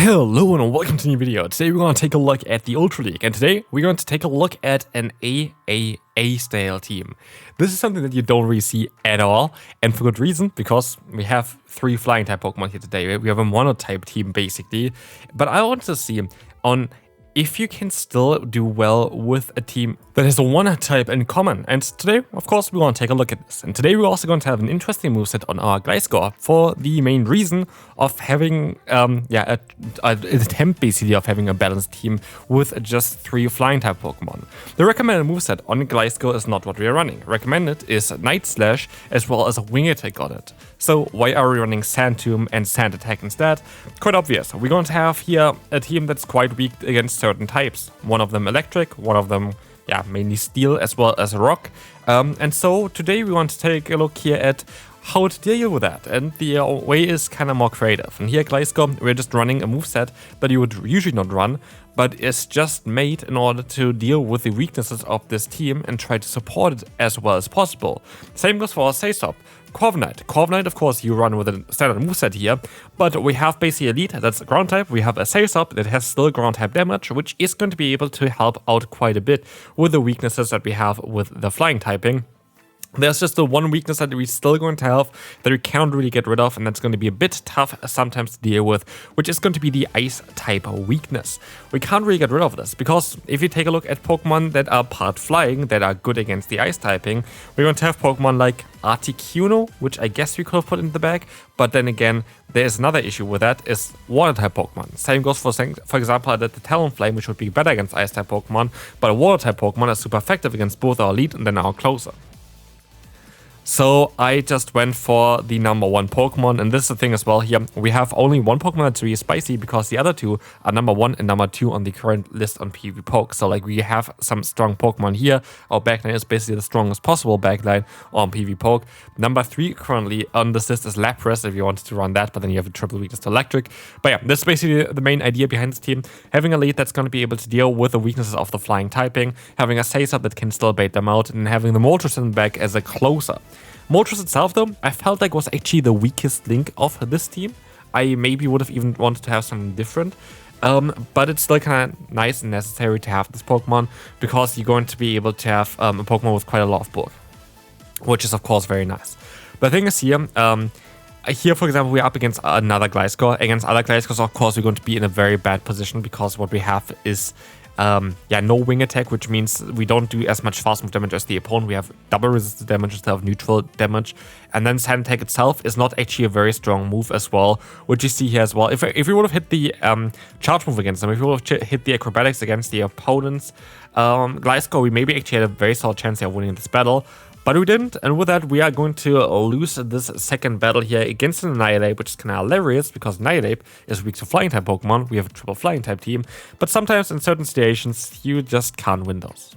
Hello and welcome to a new video. Today we're going to take a look at the Ultra League, and today we're going to take a look at an AAA style team. This is something that you don't really see at all, and for good reason, because we have 3 flying type Pokemon here today. We have a mono type team basically, but I want to see on if you can still do well with a team that has a 1 type in common. And today, of course, we're going to take a look at this. And today we're also going to have an interesting moveset on our GLISCOR for the main reason of having, an attempt basically of having a balanced team with just 3 flying type Pokemon. The recommended moveset on GLISCOR is not what we are running. Recommended is Night Slash as well as a Wing Attack on it. So why are we running Sand Tomb and Sand Attack instead? Quite obvious. We're going to have here a team that's quite weak against certain types. One of them electric, one of them mainly steel as well as rock. And so today we want to take a look here at how to deal with that. And the way is kind of more creative. And here at GLISCOR, we're just running a moveset that you would usually not run, but it's just made in order to deal with the weaknesses of this team and try to support it as well as possible. Same goes for our Saysop. Corviknight. Corviknight, of course, you run with a standard moveset here, but we have basically a lead that's a ground type. We have a Saysop that has still ground type damage, which is going to be able to help out quite a bit with the weaknesses that we have with the flying typing. There's just the one weakness that we're still going to have that we cannot really get rid of, and that's going to be a bit tough sometimes to deal with, which is going to be the ice type weakness. We can't really get rid of this, because if you take a look at Pokemon that are part flying, that are good against the ice typing, we're going to have Pokemon like Articuno, which I guess we could have put in the bag, but then again, there's another issue with that, is water type Pokemon. Same goes for example, the Talonflame, which would be better against ice type Pokemon, but a water type Pokemon is super effective against both our lead and then our closer. So I just went for the number 1 Pokemon, and this is the thing as well here. We have only 1 Pokemon that's really spicy because the other 2 are number 1 and number 2 on the current list on PvPoke. So like we have some strong Pokemon here. Our backline is basically the strongest possible backline on PvPoke. Number 3 currently on this list is Lapras if you wanted to run that, but then you have a triple weakness to electric. But yeah, this is basically the main idea behind this team. Having a lead that's going to be able to deal with the weaknesses of the flying typing, having a Saysop that can still bait them out, and having the Moltres in the back as a closer. Moltres itself, though, I felt like was actually the weakest link of this team. I maybe would have even wanted to have something different, but it's still kind of nice and necessary to have this Pokemon because you're going to be able to have a Pokemon with quite a lot of bulk, which is of course very nice. But the thing is here, for example, we're up against another GLISCOR. Against other GLISCORs, of course, we're going to be in a very bad position because what we have is no wing attack, which means we don't do as much fast move damage as the opponent. We have double resisted damage instead of neutral damage. And then Sand Attack itself is not actually a very strong move as well, which you see here as well. If we would have hit the charge move against them, if we would have hit the acrobatics against the opponent's GLISCOR, we maybe actually had a very solid chance of winning this battle. But we didn't, and with that, we are going to lose this second battle here against an Annihilate, which is kind of hilarious because Annihilate is weak to flying type Pokemon. We have a triple flying type team, but sometimes in certain situations, you just can't win those.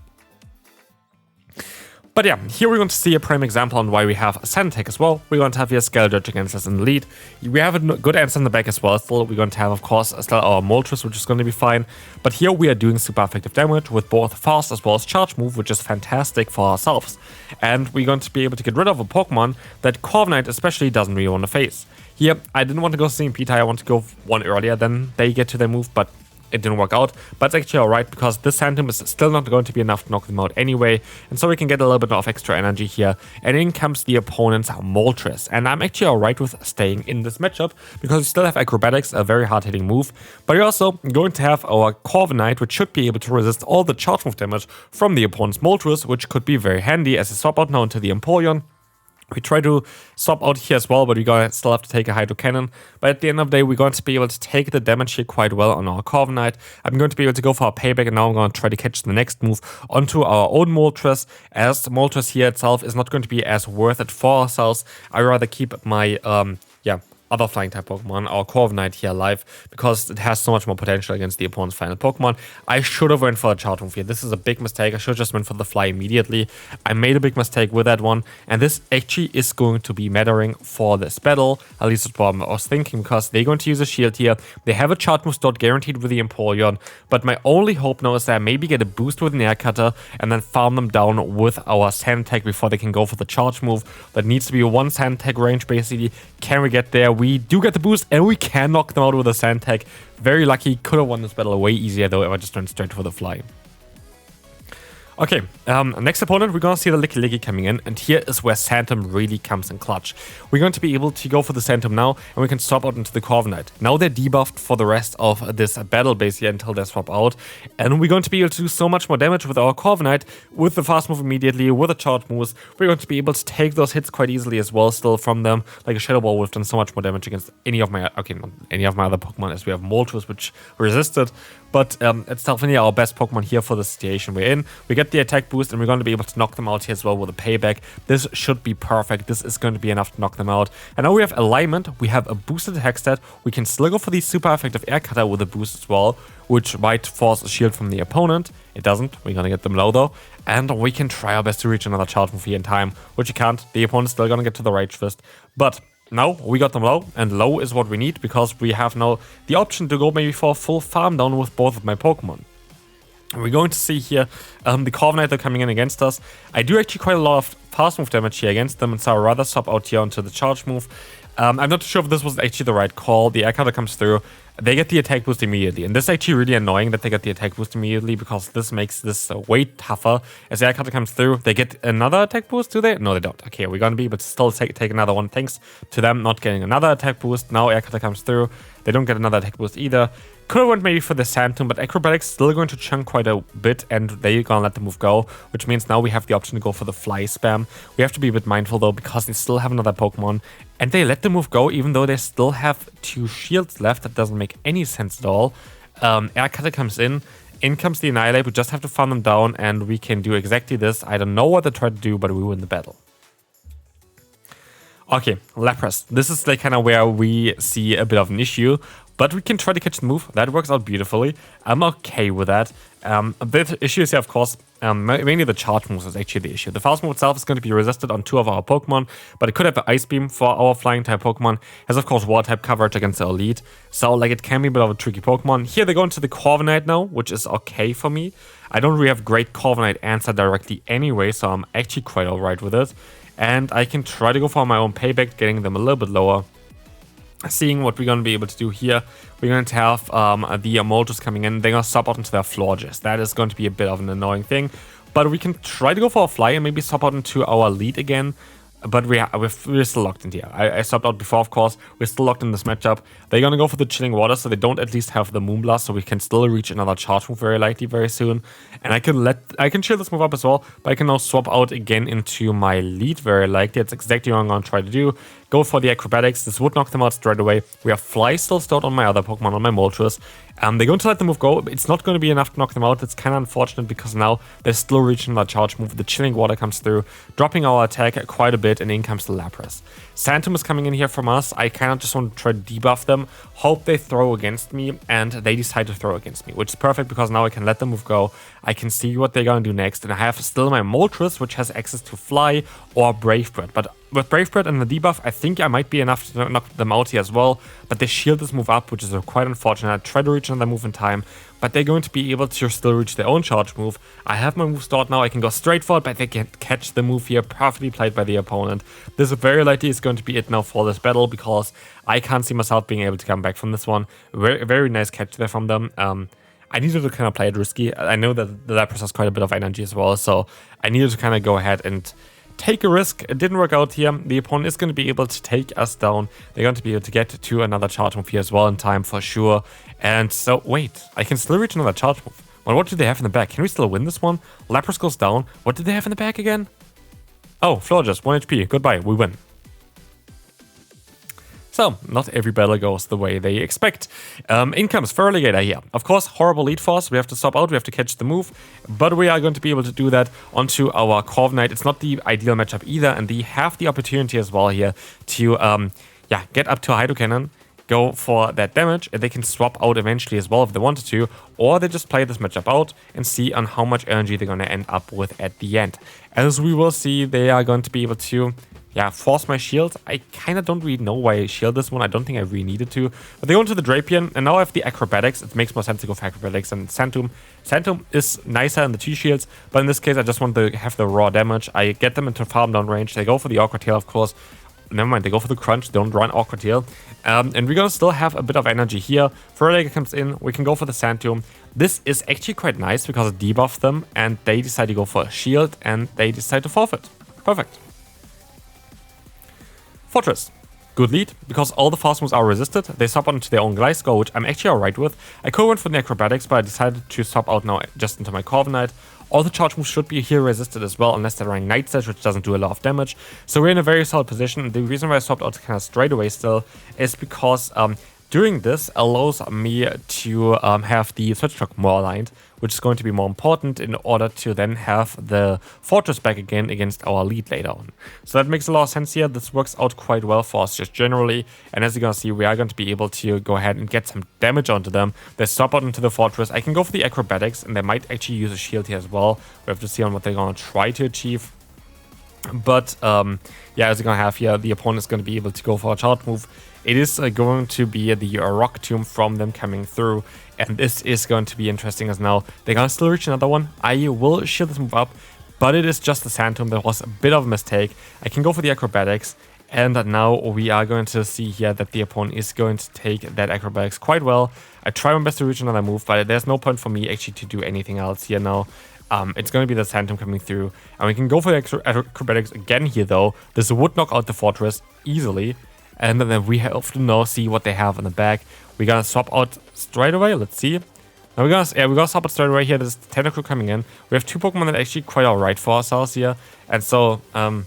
But yeah, here we're going to see a prime example on why we have a Sand Attack as well. We're going to have here Skeldritch against us in the lead. We have a good answer in the back as well. Still, we're going to have, of course, still our Moltres, which is going to be fine. But here we are doing super effective damage with both fast as well as charge move, which is fantastic for ourselves. And we're going to be able to get rid of a Pokemon that Corviknight especially doesn't really want to face. Here, I didn't want to go CMP tie. I want to go one earlier than they get to their move, but it didn't work out, but it's actually alright because this Sand Tomb is still not going to be enough to knock them out anyway, and so we can get a little bit of extra energy here, and in comes the opponent's Moltres, and I'm actually alright with staying in this matchup because we still have Acrobatics, a very hard-hitting move, but we're also going to have our Corviknight, which should be able to resist all the charge move damage from the opponent's Moltres, which could be very handy as a swap out now into the Empoleon. We try to swap out here as well, but we still have to take a Hydro Cannon. But at the end of the day, we're going to be able to take the damage here quite well on our Corviknight. I'm going to be able to go for a payback, and now I'm going to try to catch the next move onto our own Moltres, as Moltres here itself is not going to be as worth it for ourselves. I'd rather keep my, other flying type Pokemon, our Corviknight here alive, because it has so much more potential against the opponent's final Pokemon. I should have went for a charge move here. This is a big mistake. I should have just went for the fly immediately. I made a big mistake with that one, and this actually is going to be mattering for this battle. At least that's what I was thinking, because they're going to use a shield here. They have a charge move slot guaranteed with the Empoleon, but my only hope now is that I maybe get a boost with an Air Cutter and then farm them down with our Sand Attack before they can go for the charge move. That needs to be a 1 Sand Attack range basically. Can we get there we do get the boost, and we can knock them out with a sand tag. Very lucky. Could have won this battle way easier, though, if I just went straight for the fly. Okay, next opponent, we're gonna see the Licky Licky coming in, and here is where Santum really comes in clutch. We're going to be able to go for the Santum now, and we can swap out into the Corviknight. Now they're debuffed for the rest of this battle, basically, until they swap out, and we're going to be able to do so much more damage with our Corviknight, with the fast move immediately, with the charge moves. We're going to be able to take those hits quite easily as well, still from them. Like a Shadow Ball, we've done so much more damage against any of my, okay, not any of my other Pokemon, as we have Moltres, which resisted. But it's definitely our best Pokemon here for the situation we're in. We get the attack boost, and we're going to be able to knock them out here as well with a payback. This should be perfect. This is going to be enough to knock them out. And now we have alignment. We have a boosted attack stat. We can still go for the super effective air cutter with a boost as well, which might force a shield from the opponent. It doesn't. We're going to get them low though. And we can try our best to reach another charge move here in time, which you can't. The opponent's still going to get to the Rage Fist. But now we got them low, and low is what we need because we have now the option to go maybe for a full farm down with both of my Pokemon. We're going to see here the Corviknight are coming in against us. I do actually quite a lot of fast move damage here against them, and so I'd rather swap out here onto the charge move. I'm not sure if this was actually the right call. The air cutter comes through. They get the attack boost immediately. And this is actually really annoying that they get the attack boost immediately because this makes this way tougher. As the air cutter comes through, they get another attack boost, do they? No, they don't. Okay, we're going to be able to still take another one thanks to them not getting another attack boost. Now air cutter comes through. They don't get another attack boost either. Could have went maybe for the Santum, but Acrobatics still going to chunk quite a bit, and they're gonna let the move go, which means now we have the option to go for the fly spam. We have to be a bit mindful though, because they still have another Pokemon, and they let the move go even though they still have 2 shields left. That doesn't make any sense at all. Air Cutter comes in comes the Annihilate. We just have to farm them down, and we can do exactly this. I don't know what they try to do, but we win the battle. Okay, Lapras. This is like kind of where we see a bit of an issue, but we can try to catch the move. That works out beautifully. I'm okay with that. The issue is here, of course, mainly the charge moves is actually the issue. The fast move itself is going to be resisted on 2 of our Pokemon, but it could have an Ice Beam for our flying type Pokemon. Has, of course, water type coverage against the Elite. So, like, it can be a bit of a tricky Pokemon. Here, they go into the Corviknight now, which is okay for me. I don't really have great Corviknight answer directly anyway, so I'm actually quite alright with it. And I can try to go for my own payback, getting them a little bit lower. Seeing what we're going to be able to do here, we're going to have the Moltres coming in. They're going to swap out into their Florges. That is going to be a bit of an annoying thing. But we can try to go for a fly and maybe swap out into our lead again. But we're still locked in here. I swapped out before, of course. We're still locked in this matchup. They're going to go for the Chilling Water, so they don't at least have the Moonblast, so we can still reach another charge move very likely very soon. And I can chill this move up as well, but I can now swap out again into my lead very likely. That's exactly what I'm going to try to do. Go for the Acrobatics. This would knock them out straight away. We have Fly still stored on my other Pokemon, on my Moltres. They're going to let the move go. It's not going to be enough to knock them out. It's kind of unfortunate because now they're still reaching that charge move. The Chilling Water comes through, dropping our attack quite a bit, and in comes the Lapras. Santum is coming in here from us. I kind of just want to try to debuff them, hope they throw against me, and they decide to throw against me, which is perfect because now I can let the move go. I can see what they're going to do next, and I have still my Moltres, which has access to Fly or Brave Bird. But with Brave Bird and the debuff, I think I might be enough to knock them out here as well. But they shield this move up, which is quite unfortunate. I try to reach another move in time, but they're going to be able to still reach their own charge move. I have my move stored now. I can go straight for it, but they can't catch the move here. Perfectly played by the opponent. This very likely is going to be it now for this battle because I can't see myself being able to come back from this one. Very, very nice catch there from them. I needed to kind of play it risky. I know that the Lapras has quite a bit of energy as well, so I needed to kind of go ahead and take a risk. It didn't work out here. The opponent is going to be able to take us down. They're going to be able to get to another charge move here as well in time for sure. And so, wait, I can still reach another charge move. Well, what do they have in the back? Can we still win this one? Lapras goes down. What did they have in the back again? Oh, Florges, 1 HP. Goodbye, we win. So, not every battle goes the way they expect. In comes Feraligatr here. Of course, horrible lead force. We have to stop out, we have to catch the move. But we are going to be able to do that onto our Corviknight. It's not the ideal matchup either, and they have the opportunity as well here to get up to a Hydro Cannon, go for that damage, and they can swap out eventually as well if they wanted to, or they just play this matchup out and see on how much energy they're going to end up with at the end. As we will see, they are going to be able to force my shield. I kind of don't really know why I shield this one. I don't think I really needed to. But they go into the Drapion, and now I have the Acrobatics. It makes more sense to go for Acrobatics than Santum. Santum is nicer in the 2 shields, but in this case, I just want to have the raw damage. I get them into farm down range. They go for the Awkward Tail, of course. never mind, they go for the crunch, don't run awkward here. And we're gonna still have a bit of energy here. Feraligatr comes in, we can go for the Sand Tomb. This is actually quite nice because it debuffs them and they decide to go for a shield and they decide to forfeit. Perfect. Fortress. Good lead, because all the fast moves are resisted. They swap out into their own GLISCOR, which I'm actually alright with. I could have went for the acrobatics, but I decided to swap out now just into my Corviknight. All the charge moves should be here resisted as well, unless they're running Night Slash, which doesn't do a lot of damage. So we're in a very solid position. The reason why I swapped out kind of straight away still is because doing this allows me to have the Switch Truck more aligned, which is going to be more important in order to then have the Fortress back again against our lead later on. So that makes a lot of sense here. This works out quite well for us just generally. And as you're going to see, we are going to be able to go ahead and get some damage onto them. They swap out into the Fortress. I can go for the acrobatics, and they might actually use a shield here as well. We have to see on what they're going to try to achieve. But yeah, as you're going to have here, the opponent is going to be able to go for a charge move. It is going to be the Rock Tomb from them coming through. And this is going to be interesting as now they're going to still reach another one. I will shield this move up, but it is just the Sand Tomb. That was a bit of a mistake. I can go for the acrobatics. And now we are going to see here that the opponent is going to take that acrobatics quite well. I try my best to reach another move, but there's no point for me actually to do anything else here now. It's going to be the Sand Tomb coming through. And we can go for the acrobatics again here though. This would knock out the Fortress easily. And then we have to now see what they have in the back. We're gonna swap out straight away. Let's see. Now we're gonna swap out straight away here. There's Tentacle coming in. We have two Pokemon that are actually quite alright for ourselves here. And so I'm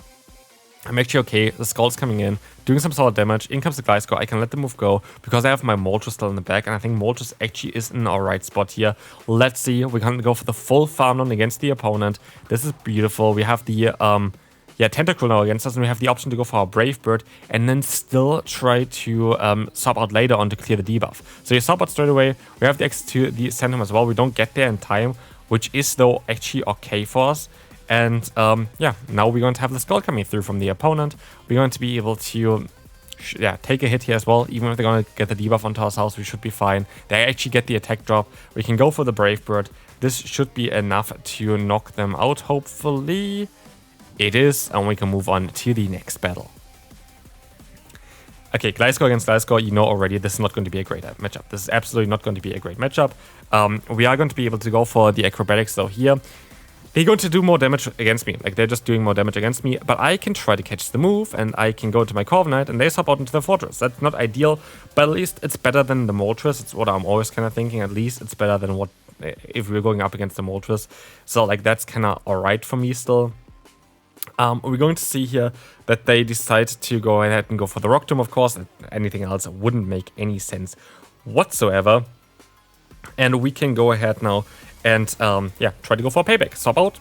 actually okay. The Skull's coming in, doing some solid damage. In comes the GLISCOR. I can let the move go because I have my Moltres still in the back. And I think Moltres actually is in an alright spot here. Let's see. We're gonna go for the full farm run against the opponent. This is beautiful. We have the Tentacle now against us, and we have the option to go for our Brave Bird and then still try to swap out later on to clear the debuff. So you swap out straight away. We have the X to the Sand Tomb as well. We don't get there in time, which is though actually okay for us. And yeah, now we're going to have the Skull coming through from the opponent. We're going to be able to take a hit here as well. Even if they're going to get the debuff onto ourselves, we should be fine. They actually get the attack drop. We can go for the Brave Bird. This should be enough to knock them out, hopefully. It is, and we can move on to the next battle. Okay, GLISCOR against GLISCOR, you know already this is not going to be a great matchup. This is absolutely not going to be a great matchup. We are going to be able to go for the acrobatics though here. They're going to do more damage against me, like they're just doing more damage against me, but I can try to catch the move and I can go to my Corviknight and they swap out into the Fortress. That's not ideal, but at least it's better than the Moltres. It's what I'm always kind of thinking. At least it's better than what if we're going up against the Moltres. So like that's kind of alright for me still. We're going to see here that they decide to go ahead and go for the Rock Tomb, of course. Anything else wouldn't make any sense whatsoever. And we can go ahead now and try to go for a payback. Swap out,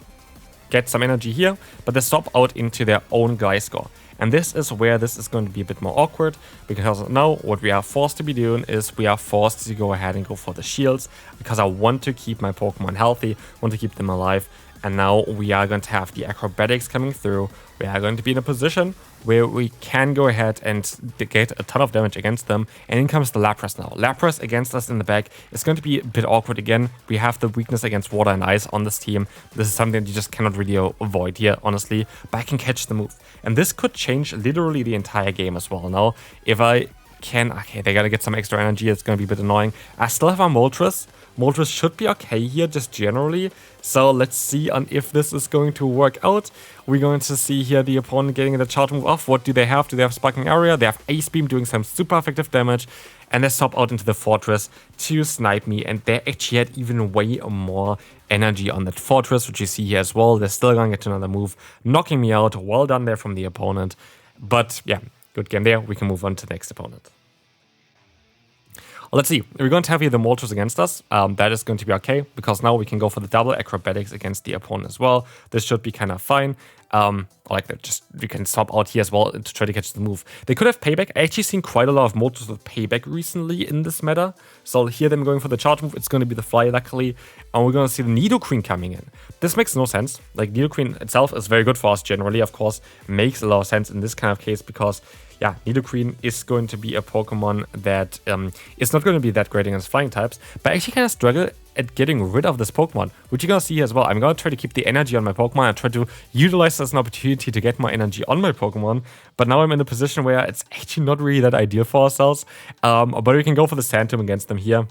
get some energy here, but they swap out into their own GLISCOR. And this is where this is going to be a bit more awkward, because now what we are forced to be doing is we are forced to go ahead and go for the shields, because I want to keep my Pokemon healthy, want to keep them alive. And now we are going to have the acrobatics coming through. We are going to be in a position where we can go ahead and get a ton of damage against them. And in comes the Lapras now. Lapras against us in the back is going to be a bit awkward again. We have the weakness against water and ice on this team. This is something that you just cannot really avoid here, honestly. But I can catch the move. And this could change literally the entire game as well. Now, if I can... Okay, they gotta get some extra energy. It's gonna be a bit annoying. I still have our Moltres. Moltres should be okay here, just generally. So let's see on if this is going to work out. We're going to see here the opponent getting the charge move off. What do they have? Do they have Sparking Area? They have Ace Beam doing some super effective damage. And they swap out into the Fortress to snipe me. And they actually had even way more energy on that Fortress, which you see here as well. They're still going to get another move, knocking me out. Well done there from the opponent. But yeah, good game there. We can move on to the next opponent. Let's see, we're going to have here the Moltres against us. That is going to be okay, because now we can go for the double acrobatics against the opponent as well. This should be kind of fine. Like that, just we can swap out here as well to try to catch the move. They could have payback. I actually seen quite a lot of Moltres with payback recently in this meta. So here them going for the charge move. It's going to be the fly, luckily. And we're going to see the Nidoqueen coming in. This makes no sense. Like, Nidoqueen itself is very good for us generally, of course. Makes a lot of sense in this kind of case because... yeah, Nidoqueen is going to be a Pokemon that is not going to be that great against flying types, but I actually kind of struggle at getting rid of this Pokemon, which you're gonna see here as well. I'm gonna try to keep the energy on my Pokemon and try to utilize this as an opportunity to get more energy on my Pokemon. But now I'm in a position where it's actually not really that ideal for ourselves. But we can go for the Sand Tomb against them here.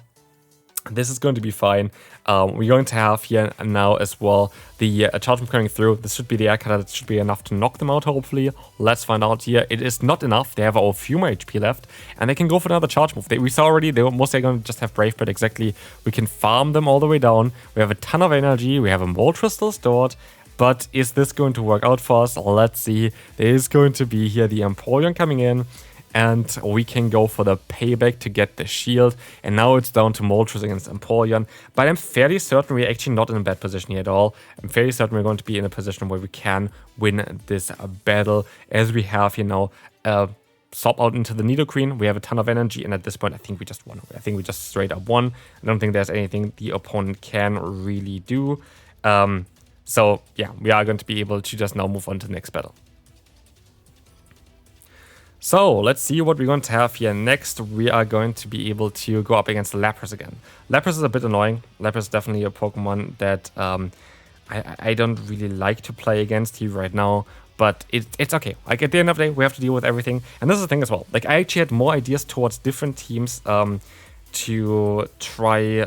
This is going to be fine. We're going to have here now as well the Charge Move coming through. This should be the air cutter. That should be enough to knock them out, hopefully. Let's find out here. It is not enough. They have a few more HP left, and they can go for another Charge Move. We saw already they were mostly going to just have Brave Bird, exactly. We can farm them all the way down. We have a ton of energy. We have a Moltres still stored. But is this going to work out for us? Let's see. There is going to be here the Empoleon coming in. And we can go for the payback to get the shield. And now it's down to Moltres against Empoleon. But I'm fairly certain we're actually not in a bad position here at all. I'm fairly certain we're going to be in a position where we can win this battle. As we have, you know, swap out into the Nidoqueen. We have a ton of energy. And at this point, I think we just won. I think we just straight up won. I don't think there's anything the opponent can really do. So, yeah, we are going to be able to just now move on to the next battle. So, let's see what we're going to have here next. We are going to be able to go up against Lapras again. Lapras is a bit annoying. Lapras is definitely a Pokemon that I don't really like to play against here right now. But it's okay. Like, at the end of the day, we have to deal with everything. And this is the thing as well. Like, I actually had more ideas towards different teams to try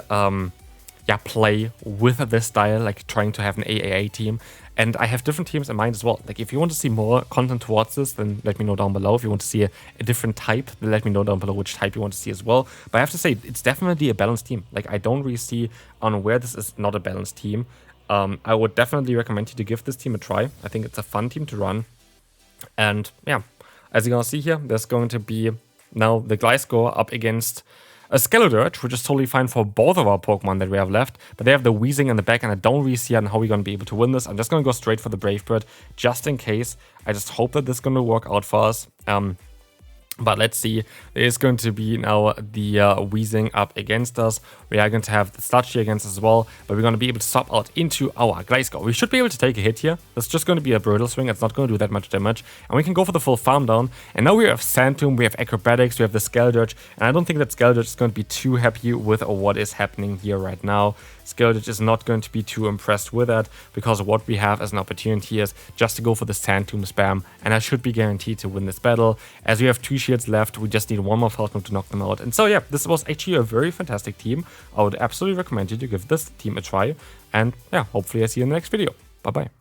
play with this style, like trying to have an AAA team. And I have different teams in mind as well. Like, if you want to see more content towards this, then let me know down below. If you want to see a different type, then let me know down below which type you want to see as well. But I have to say, it's definitely a balanced team. Like, I don't really see on where this is not a balanced team. I would definitely recommend you to give this team a try. I think it's a fun team to run. And yeah, as you're going to see here, there's going to be now the GLISCOR up against a Skeledirge, which is totally fine for both of our Pokemon that we have left. But they have the Weezing in the back, and I don't really see how we're going to be able to win this. I'm just going to go straight for the Brave Bird, just in case. I just hope that this is going to work out for us. But let's see. There is going to be now the Weezing up against us. We are going to have the Sludge against us as well. But we're going to be able to swap out into our GLISCOR. We should be able to take a hit here. That's just going to be a Brittle Swing. It's not going to do that much damage. And we can go for the full farm down. And now we have Sand Tomb, we have Acrobatics, we have the Skeledirge. And I don't think that Skeledirge is going to be too happy with what is happening here right now. Skeledirge is not going to be too impressed with that, because what we have as an opportunity is just to go for the Sand Tomb spam, and I should be guaranteed to win this battle. As we have 2 shields left, we just need one more Falcon to knock them out. And so yeah, this was actually a very fantastic team. I would absolutely recommend you to give this team a try, and yeah, hopefully I see you in the next video. Bye bye.